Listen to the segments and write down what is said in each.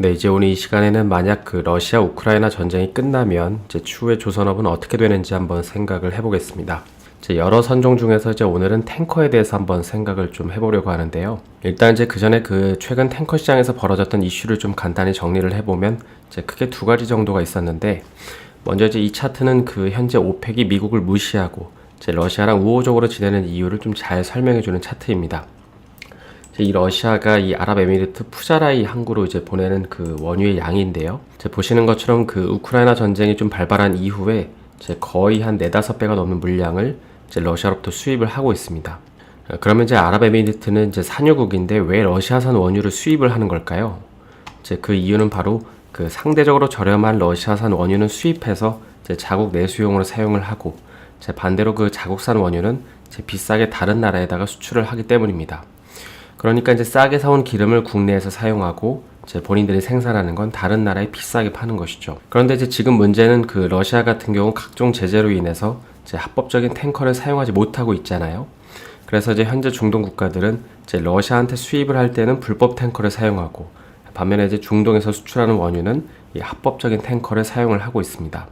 네, 이제 오늘 이 시간에는 만약 그 러시아 우크라이나 전쟁이 끝나면 이제 추후에 조선업은 어떻게 되는지 한번 생각을 해보겠습니다. 이제 여러 선종 중에서 이제 오늘은 탱커에 대해서 한번 생각을 좀 해보려고 하는데요. 일단 이제 그 전에 그 최근 탱커 시장에서 벌어졌던 이슈를 좀 간단히 정리를 해보면 이제 크게 두 가지 정도가 있었는데, 먼저 이제 이 차트는 그 현재 오펙이 미국을 무시하고 이제 러시아랑 우호적으로 지내는 이유를 좀 잘 설명해주는 차트입니다. 이 러시아가 이 아랍에미리트 푸자라이 항구로 이제 보내는 그 원유의 양인데요. 이제 보시는 것처럼 그 우크라이나 전쟁이 좀 발발한 이후에 이제 거의 한 4-5배가 넘는 물량을 이제 러시아로부터 수입을 하고 있습니다. 그러면 이제 아랍에미리트는 이제 산유국인데 왜 러시아산 원유를 수입을 하는 걸까요? 이제 그 이유는 바로 그 상대적으로 저렴한 러시아산 원유는 수입해서 이제 자국 내수용으로 사용을 하고, 이제 반대로 그 자국산 원유는 이제 비싸게 다른 나라에다가 수출을 하기 때문입니다. 그러니까 이제 싸게 사온 기름을 국내에서 사용하고 이제 본인들이 생산하는 건 다른 나라에 비싸게 파는 것이죠. 그런데 이제 지금 문제는 그 러시아 같은 경우 각종 제재로 인해서 이제 합법적인 탱커를 사용하지 못하고 있잖아요. 그래서 이제 현재 중동 국가들은 이제 러시아한테 수입을 할 때는 불법 탱커를 사용하고, 반면에 이제 중동에서 수출하는 원유는 이 합법적인 탱커를 사용을 하고 있습니다.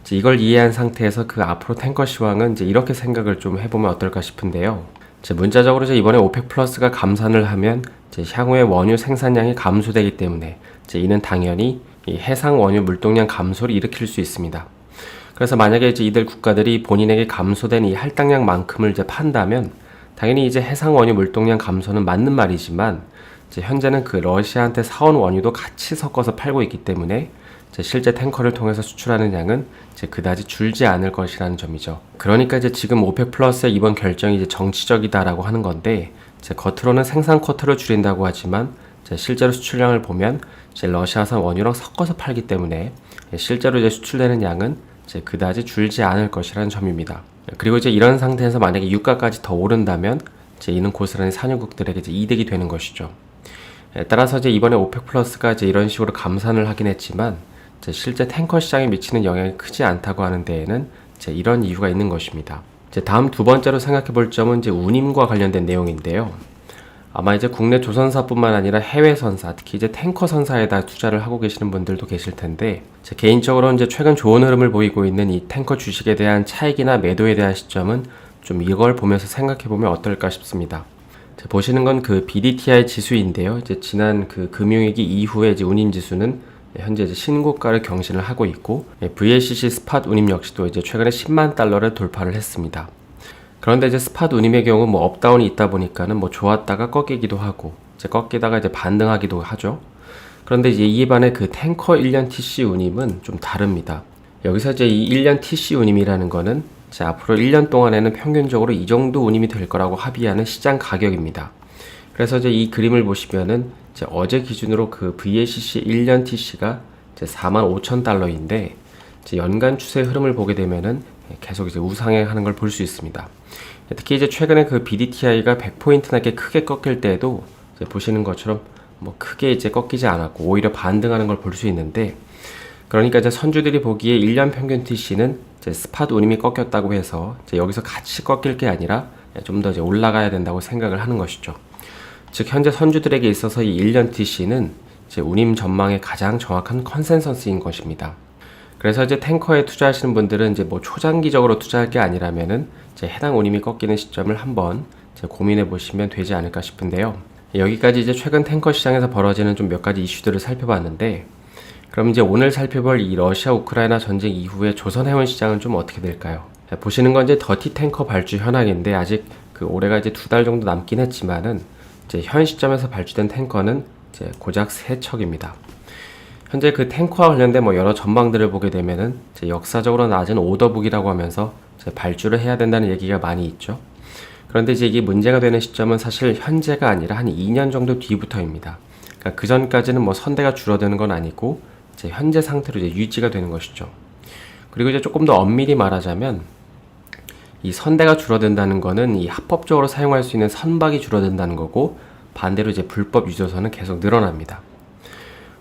이제 이걸 이해한 상태에서 그 앞으로 탱커 시황은 이제 이렇게 생각을 좀 해보면 어떨까 싶은데요. 문자적으로 이번에 오펙 플러스가 감산을 하면 향후에 원유 생산량이 감소되기 때문에 이는 당연히 이 해상 원유 물동량 감소를 일으킬 수 있습니다. 그래서 만약에 이들 국가들이 본인에게 감소된 이 할당량만큼을 판다면 당연히 해상 원유 물동량 감소는 맞는 말이지만, 현재는 그 러시아한테 사온 원유도 같이 섞어서 팔고 있기 때문에 실제 탱커를 통해서 수출하는 양은 그다지 줄지 않을 것이라는 점이죠. 그러니까 지금 오펙 플러스의 이번 결정이 정치적이다라고 하는 건데, 겉으로는 생산 쿼터를 줄인다고 하지만 실제로 수출량을 보면 러시아산 원유랑 섞어서 팔기 때문에 실제로 수출되는 양은 그다지 줄지 않을 것이라는 점입니다. 그리고 이런 상태에서 만약에 유가까지 더 오른다면 이는 고스란히 산유국들에게 이득이 되는 것이죠. 따라서 이번에 오펙 플러스가 이런 식으로 감산을 하긴 했지만 실제 탱커 시장에 미치는 영향이 크지 않다고 하는 데에는 이런 이유가 있는 것입니다. 다음 두 번째로 생각해 볼 점은 운임과 관련된 내용인데요. 아마 국내 조선사뿐만 아니라 해외 선사, 특히 탱커 선사에다 투자를 하고 계시는 분들도 계실 텐데, 개인적으로는 최근 좋은 흐름을 보이고 있는 이 탱커 주식에 대한 차익이나 매도에 대한 시점은 좀 이걸 보면서 생각해 보면 어떨까 싶습니다. 보시는 건 그 BDTI 지수인데요. 지난 그 금융위기 이후에 운임 지수는 현재 신고가를 경신을 하고 있고, VLCC 스팟 운임 역시도 최근에 10만 달러를 돌파를 했습니다. 그런데 스팟 운임의 경우 업다운이 있다 보니까는 좋았다가 꺾이기도 하고, 꺾이다가 반등하기도 하죠. 그런데 이에 반해 그 탱커 1년 TC 운임은 좀 다릅니다. 여기서 이 1년 TC 운임이라는 거는 앞으로 1년 동안에는 평균적으로 이 정도 운임이 될 거라고 합의하는 시장 가격입니다. 그래서 이 그림을 보시면은 어제 기준으로 그 VLCC 1년 TC가 45,000달러인데 연간 추세 흐름을 보게 되면은 계속 우상향하는 걸 볼 수 있습니다. 특히 최근에 그 BDTI가 100포인트나 이렇게 크게 꺾일 때도 보시는 것처럼 크게 꺾이지 않았고 오히려 반등하는 걸 볼 수 있는데, 그러니까 선주들이 보기에 1년 평균 TC는 스팟 운임이 꺾였다고 해서 여기서 같이 꺾일 게 아니라 좀 더 올라가야 된다고 생각을 하는 것이죠. 즉 현재 선주들에게 있어서 이 1년 TC는 운임 전망의 가장 정확한 컨센서스인 것입니다. 그래서 탱커에 투자하시는 분들은 초장기적으로 투자할 게 아니라면은 해당 운임이 꺾이는 시점을 한번 고민해 보시면 되지 않을까 싶은데요. 여기까지 최근 탱커 시장에서 벌어지는 좀 몇 가지 이슈들을 살펴봤는데, 그럼 오늘 살펴볼 이 러시아 우크라이나 전쟁 이후에 조선 해운 시장은 좀 어떻게 될까요? 보시는 건 더티 탱커 발주 현황인데, 아직 그 올해가 2달 정도 남긴 했지만은 현 시점에서 발주된 탱커는 고작 3척입니다. 현재 그 탱커와 관련된 여러 전망들을 보게 되면은 역사적으로 낮은 오더북이라고 하면서 발주를 해야 된다는 얘기가 많이 있죠. 그런데 이게 문제가 되는 시점은 사실 현재가 아니라 한 2년 정도 뒤부터입니다. 그러니까 그 전까지는 선대가 줄어드는 건 아니고 현재 상태로 유지가 되는 것이죠. 그리고 조금 더 엄밀히 말하자면 이 선대가 줄어든다는 거는 이 합법적으로 사용할 수 있는 선박이 줄어든다는 거고, 반대로 불법 유조선은 계속 늘어납니다.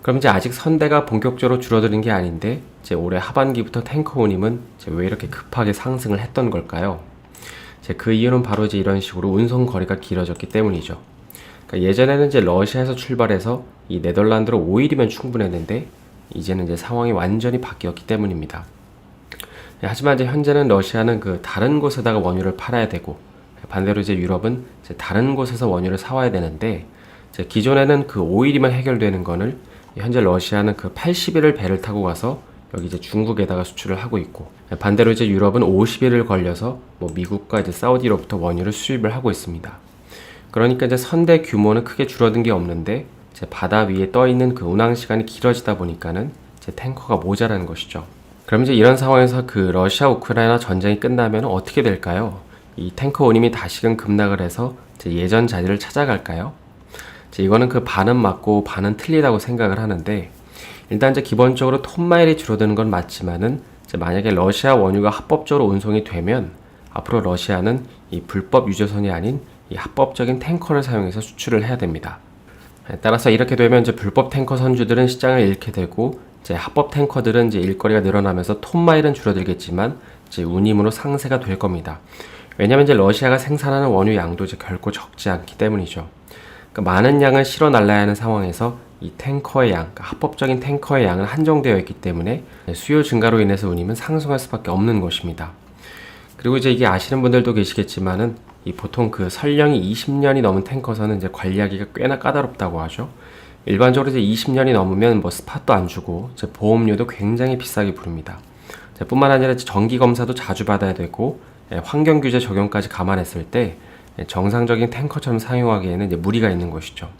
그럼 아직 선대가 본격적으로 줄어드는 게 아닌데 올해 하반기부터 탱커 운임은 왜 이렇게 급하게 상승을 했던 걸까요? 그 이유는 바로 이런 식으로 운송 거리가 길어졌기 때문이죠. 그러니까 예전에는 이제 러시아에서 출발해서 이 네덜란드로 5일이면 충분했는데 이제는 이제 상황이 완전히 바뀌었기 때문입니다. 하지만 이제 현재는 러시아는 그 다른 곳에다가 원유를 팔아야 되고 반대로 이제 유럽은 이제 다른 곳에서 원유를 사와야 되는데 이제 기존에는 그 5일이면 해결되는 거를 현재 러시아는 그 80일을 배를 타고 가서 여기 이제 중국에다가 수출을 하고 있고 반대로 이제 유럽은 50일을 걸려서 뭐 미국과 이제 사우디로부터 원유를 수입을 하고 있습니다. 그러니까 이제 선대 규모는 크게 줄어든 게 없는데 이제 바다 위에 떠 있는 그 운항 시간이 길어지다 보니까는 이제 탱커가 모자라는 것이죠. 그럼 이제 이런 상황에서 그 러시아 우크라이나 전쟁이 끝나면 어떻게 될까요? 이 탱커 운임이 다시금 급락을 해서 이제 예전 자리를 찾아갈까요? 이제 이거는 그 반은 맞고 반은 틀리다고 생각을 하는데 일단 이제 기본적으로 톤마일이 줄어드는 건 맞지만은 이제 만약에 러시아 원유가 합법적으로 운송이 되면 앞으로 러시아는 이 불법 유조선이 아닌 이 합법적인 탱커를 사용해서 수출을 해야 됩니다. 따라서 이렇게 되면 이제 불법 탱커 선주들은 시장을 잃게 되고 이제 합법 탱커들은 이제 일거리가 늘어나면서 톤마일은 줄어들겠지만 이제 운임으로 상쇄가 될 겁니다. 왜냐하면 이제 러시아가 생산하는 원유 양도 이제 결코 적지 않기 때문이죠. 그러니까 많은 양을 실어 날라야 하는 상황에서 이 탱커의 양, 그러니까 합법적인 탱커의 양은 한정되어 있기 때문에 수요 증가로 인해서 운임은 상승할 수밖에 없는 것입니다. 그리고 이제 이게 아시는 분들도 계시겠지만은 이 보통 그 설령이 20년이 넘은 탱커선은 이제 관리하기가 꽤나 까다롭다고 하죠. 일반적으로 이제 20년이 넘으면 뭐 스팟도 안 주고 이제 보험료도 굉장히 비싸게 부릅니다. 뿐만 아니라 정기 검사도 자주 받아야 되고 환경 규제 적용까지 감안했을 때 정상적인 탱커처럼 사용하기에는 이제 무리가 있는 것이죠.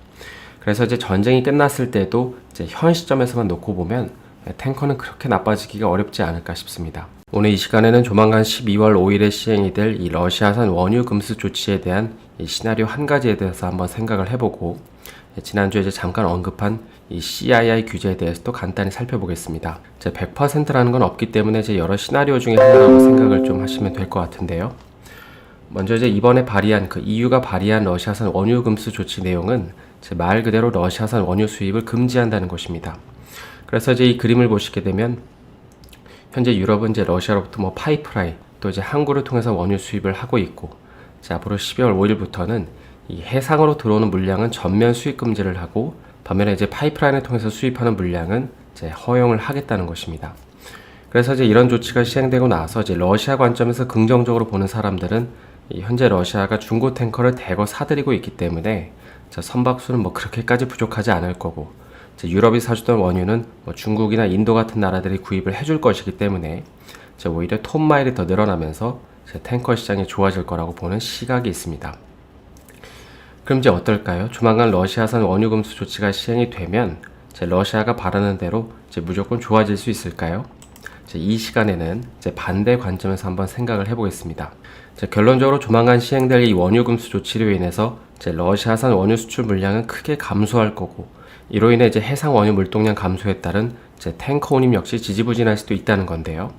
그래서 이제 전쟁이 끝났을 때도 이제 현 시점에서만 놓고 보면 탱커는 그렇게 나빠지기가 어렵지 않을까 싶습니다. 오늘 이 시간에는 조만간 12월 5일에 시행이 될 이 러시아산 원유 금수 조치에 대한 이 시나리오 한 가지에 대해서 한번 생각을 해보고 지난주에 이제 잠깐 언급한 이 CII 규제에 대해서도 간단히 살펴보겠습니다. 100%라는 건 없기 때문에 이제 여러 시나리오 중에 하나라고 생각을 좀 하시면 될 것 같은데요. 먼저 이제 이번에 발의한 그 EU가 발의한 러시아산 원유 금수 조치 내용은 말 그대로 러시아산 원유 수입을 금지한다는 것입니다. 그래서 이제 이 그림을 보시게 되면 현재 유럽은 이제 러시아로부터 뭐 파이프라인 또 이제 항구를 통해서 원유 수입을 하고 있고 앞으로 12월 5일부터는 이 해상으로 들어오는 물량은 전면 수입 금지를 하고 반면에 이제 파이프라인을 통해서 수입하는 물량은 이제 허용을 하겠다는 것입니다. 그래서 이제 이런 조치가 시행되고 나서 이제 러시아 관점에서 긍정적으로 보는 사람들은 현재 러시아가 중고 탱커를 대거 사들이고 있기 때문에 선박수는 뭐 그렇게까지 부족하지 않을 거고 유럽이 사주던 원유는 뭐 중국이나 인도 같은 나라들이 구입을 해줄 것이기 때문에 오히려 톤마일이 더 늘어나면서 탱커 시장이 좋아질 거라고 보는 시각이 있습니다. 그럼 이제 어떨까요? 조만간 러시아산 원유 금수 조치가 시행이 되면 러시아가 바라는 대로 무조건 좋아질 수 있을까요? 이 시간에는 반대 관점에서 한번 생각을 해보겠습니다. 결론적으로 조만간 시행될 이 원유 금수 조치로 인해서 러시아산 원유 수출 물량은 크게 감소할 거고 이로 인해 해상 원유 물동량 감소에 따른 탱커 운임 역시 지지부진할 수도 있다는 건데요.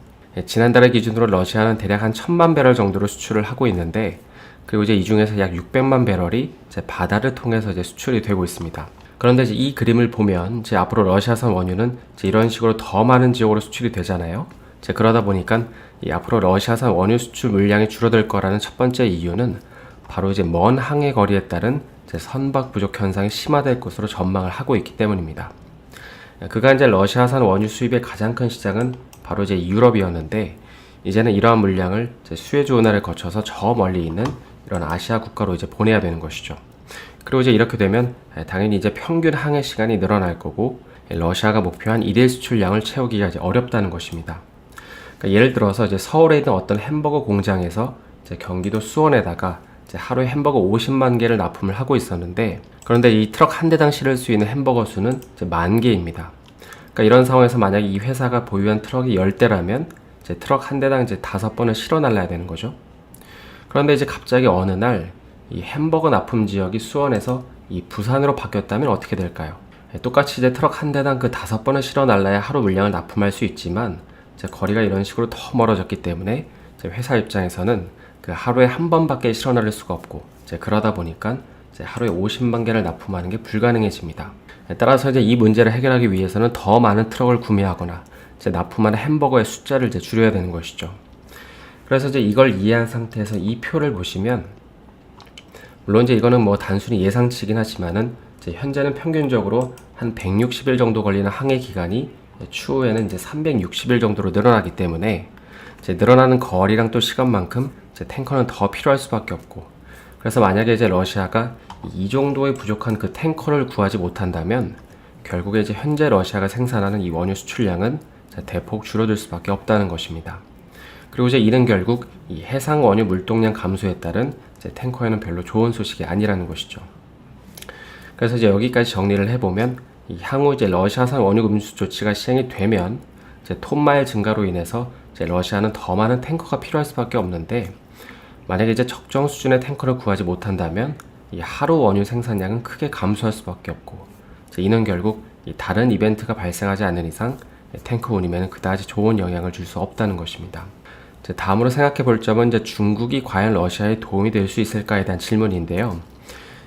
지난달을 기준으로 러시아는 대략 한 1000만 배럴 정도로 수출을 하고 있는데 그리고 이 중에서 약 600만 배럴이 바다를 통해서 수출이 되고 있습니다. 그런데 이 그림을 보면 앞으로 러시아산 원유는 이런 식으로 더 많은 지역으로 수출이 되잖아요. 그러다 보니까 앞으로 러시아산 원유 수출 물량이 줄어들 거라는 첫 번째 이유는 바로 먼 항해 거리에 따른 선박 부족 현상이 심화될 것으로 전망을 하고 있기 때문입니다. 그간 러시아산 원유 수입의 가장 큰 시장은 바로 유럽이었는데 이제는 이러한 물량을 수에즈 운하를 거쳐서 저 멀리 있는 이런 아시아 국가로 보내야 되는 것이죠. 그리고 이렇게 되면 당연히 평균 항해 시간이 늘어날 거고 러시아가 목표한 일일 수출량을 채우기가 어렵다는 것입니다. 그러니까 예를 들어서 서울에 있는 어떤 햄버거 공장에서 경기도 수원에다가 하루에 햄버거 50만 개를 납품을 하고 있었는데 그런데 이 트럭 한 대당 실을 수 있는 햄버거 수는 10,000개입니다. 그러니까 이런 상황에서 만약 이 회사가 보유한 트럭이 10대라면 트럭 한 대당 5번을 실어 날라야 되는 거죠. 그런데 갑자기 어느 날 이 햄버거 납품 지역이 수원에서 이 부산으로 바뀌었다면 어떻게 될까요? 똑같이 트럭 한 대당 그 5번을 실어 날라야 하루 물량을 납품할 수 있지만 거리가 이런 식으로 더 멀어졌기 때문에 회사 입장에서는 그 하루에 한 번밖에 실어 날릴 수가 없고 그러다 보니까 하루에 50만 개를 납품하는 게 불가능해집니다. 따라서 이 문제를 해결하기 위해서는 더 많은 트럭을 구매하거나 납품하는 햄버거의 숫자를 줄여야 되는 것이죠. 그래서 이걸 이해한 상태에서 이 표를 보시면 물론 이제 이거는 뭐 단순히 예상치긴 하지만은 이제 현재는 평균적으로 한 160일 정도 걸리는 항해 기간이 추후에는 이제 360일 정도로 늘어나기 때문에 이제 늘어나는 거리랑 또 시간만큼 이제 탱커는 더 필요할 수밖에 없고, 그래서 만약에 이제 러시아가 이 정도의 부족한 그 탱커를 구하지 못한다면 결국에 이제 현재 러시아가 생산하는 이 원유 수출량은 대폭 줄어들 수밖에 없다는 것입니다. 그리고 이제 이는 결국 이 해상 원유 물동량 감소에 따른 이제 탱커에는 별로 좋은 소식이 아니라는 것이죠. 그래서 이제 여기까지 정리를 해보면 이 향후 이제 러시아산 원유 금수 조치가 시행이 되면 이제 톤마일 증가로 인해서 이제 러시아는 더 많은 탱커가 필요할 수밖에 없는데, 만약에 이제 적정 수준의 탱커를 구하지 못한다면 이 하루 원유 생산량은 크게 감소할 수밖에 없고, 이제 이는 결국 이 다른 이벤트가 발생하지 않는 이상 탱커 운임에는 그다지 좋은 영향을 줄 수 없다는 것입니다. 이제 다음으로 생각해 볼 점은 이제 중국이 과연 러시아에 도움이 될 수 있을까에 대한 질문인데요.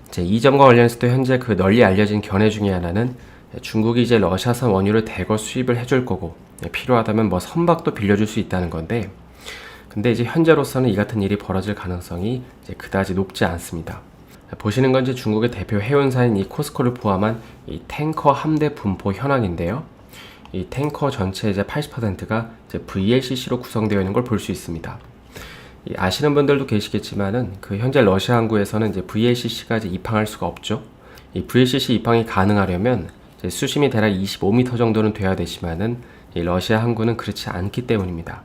이제 이 점과 관련해서도 현재 그 널리 알려진 견해 중에 하나는 중국이 이제 러시아산 원유를 대거 수입을 해줄 거고 필요하다면 뭐 선박도 빌려줄 수 있다는 건데, 근데 이제 현재로서는 이 같은 일이 벌어질 가능성이 이제 그다지 높지 않습니다. 보시는 건 이제 중국의 대표 해운사인 이 코스코를 포함한 이 탱커 함대 분포 현황인데요. 이 탱커 전체 이제 80%가 이제 VLCC로 구성되어 있는 걸 볼 수 있습니다. 아시는 분들도 계시겠지만은 그 현재 러시아 항구에서는 이제 VLCC가 이제 입항할 수가 없죠. 이 VLCC 입항이 가능하려면 이제 수심이 대략 25m 정도는 돼야 되지만은 이 러시아 항구는 그렇지 않기 때문입니다.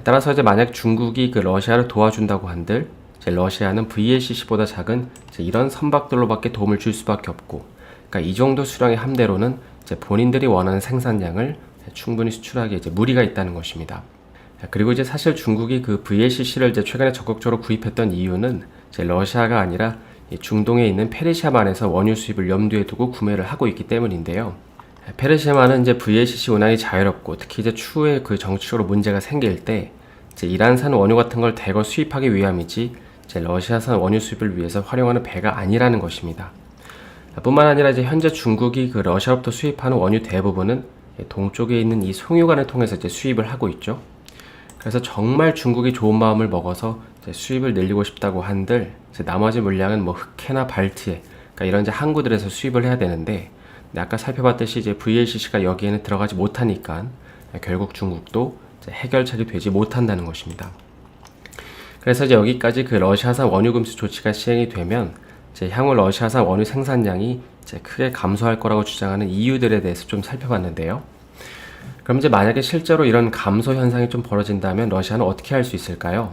따라서 이제 만약 중국이 그 러시아를 도와준다고 한들 이제 러시아는 VLCC보다 작은 이제 이런 선박들로밖에 도움을 줄 수밖에 없고, 그러니까 이 정도 수량의 함대로는 이제 본인들이 원하는 생산량을 충분히 수출하기에 이제 무리가 있다는 것입니다. 그리고 이제 사실 중국이 그 VLCC를 이제 최근에 적극적으로 구입했던 이유는 이제 러시아가 아니라 이 중동에 있는 페르시아만에서 원유 수입을 염두에 두고 구매를 하고 있기 때문인데요. 페르시아만은 이제 VLCC 운항이 자유롭고 특히 이제 추후에 그 정치적으로 문제가 생길 때 이제 이란산 원유 같은 걸 대거 수입하기 위함이지 이제 러시아산 원유 수입을 위해서 활용하는 배가 아니라는 것입니다. 뿐만 아니라 이제 현재 중국이 그 러시아로부터 수입하는 원유 대부분은 동쪽에 있는 이 송유관을 통해서 이제 수입을 하고 있죠. 그래서 정말 중국이 좋은 마음을 먹어서 이제 수입을 늘리고 싶다고 한들 이제 나머지 물량은 뭐 흑해나 발트해, 그러니까 이런 이제 항구들에서 수입을 해야 되는데, 아까 살펴봤듯이 이제 VLCC가 여기에는 들어가지 못하니까 결국 중국도 이제 해결책이 되지 못한다는 것입니다. 그래서 이제 여기까지 그 러시아산 원유 금수 조치가 시행이 되면 이제 향후 러시아산 원유 생산량이 이제 크게 감소할 거라고 주장하는 이유들에 대해서 좀 살펴봤는데요. 그럼 이제 만약에 실제로 이런 감소 현상이 좀 벌어진다면 러시아는 어떻게 할 수 있을까요?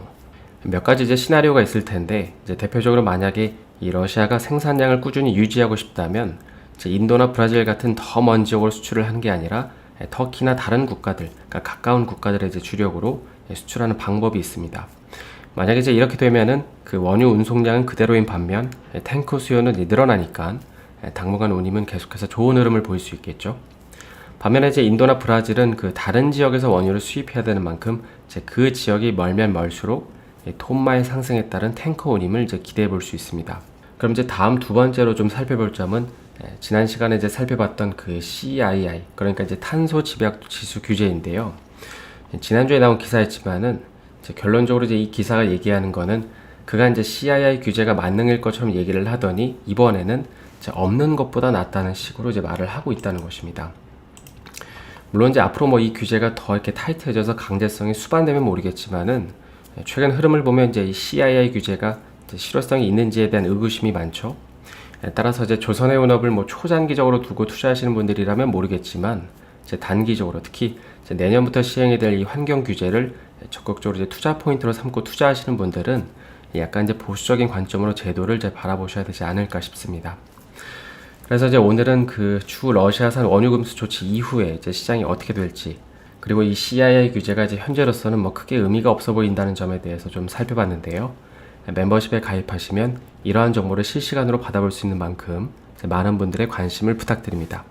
몇 가지 이제 시나리오가 있을 텐데, 이제 대표적으로 만약에 이 러시아가 생산량을 꾸준히 유지하고 싶다면 이제 인도나 브라질 같은 더 먼 지역으로 수출을 하는 게 아니라 터키나 다른 국가들, 그러니까 가까운 국가들의 이제 주력으로 수출하는 방법이 있습니다. 만약에 이제 이렇게 되면은 그 원유 운송량은 그대로인 반면 탱커 수요는 늘어나니까 당분간 운임은 계속해서 좋은 흐름을 보일 수 있겠죠. 반면에 이제 인도나 브라질은 그 다른 지역에서 원유를 수입해야 되는 만큼 이제 그 지역이 멀면 멀수록 톤마일 상승에 따른 탱커 운임을 이제 기대해 볼 수 있습니다. 그럼 이제 다음 두 번째로 좀 살펴볼 점은 지난 시간에 이제 살펴봤던 그 CII, 그러니까 이제 탄소 집약 지수 규제인데요. 지난주에 나온 기사였지만은 이제 결론적으로 이제 이 기사가 얘기하는 거는 그간 이제 CII 규제가 만능일 것처럼 얘기를 하더니 이번에는 이제 없는 것보다 낫다는 식으로 이제 말을 하고 있다는 것입니다. 물론 이제 앞으로 뭐 이 규제가 더 이렇게 타이트해져서 강제성이 수반되면 모르겠지만은 최근 흐름을 보면 이제 이 CII 규제가 이제 실효성이 있는지에 대한 의구심이 많죠. 따라서 이제 조선해운업을 뭐 초장기적으로 두고 투자하시는 분들이라면 모르겠지만 이제 단기적으로 특히 이제 내년부터 시행이 될 이 환경 규제를 적극적으로 이제 투자 포인트로 삼고 투자하시는 분들은 약간 이제 보수적인 관점으로 제도를 이제 바라보셔야 되지 않을까 싶습니다. 그래서 이제 오늘은 그 추후 러시아산 원유 금수 조치 이후에 이제 시장이 어떻게 될지, 그리고 이 CII 규제가 이제 현재로서는 뭐 크게 의미가 없어 보인다는 점에 대해서 좀 살펴봤는데요. 멤버십에 가입하시면 이러한 정보를 실시간으로 받아볼 수 있는 만큼 많은 분들의 관심을 부탁드립니다.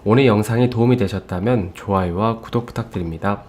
오늘 영상이 도움이 되셨다면 좋아요와 구독 부탁드립니다.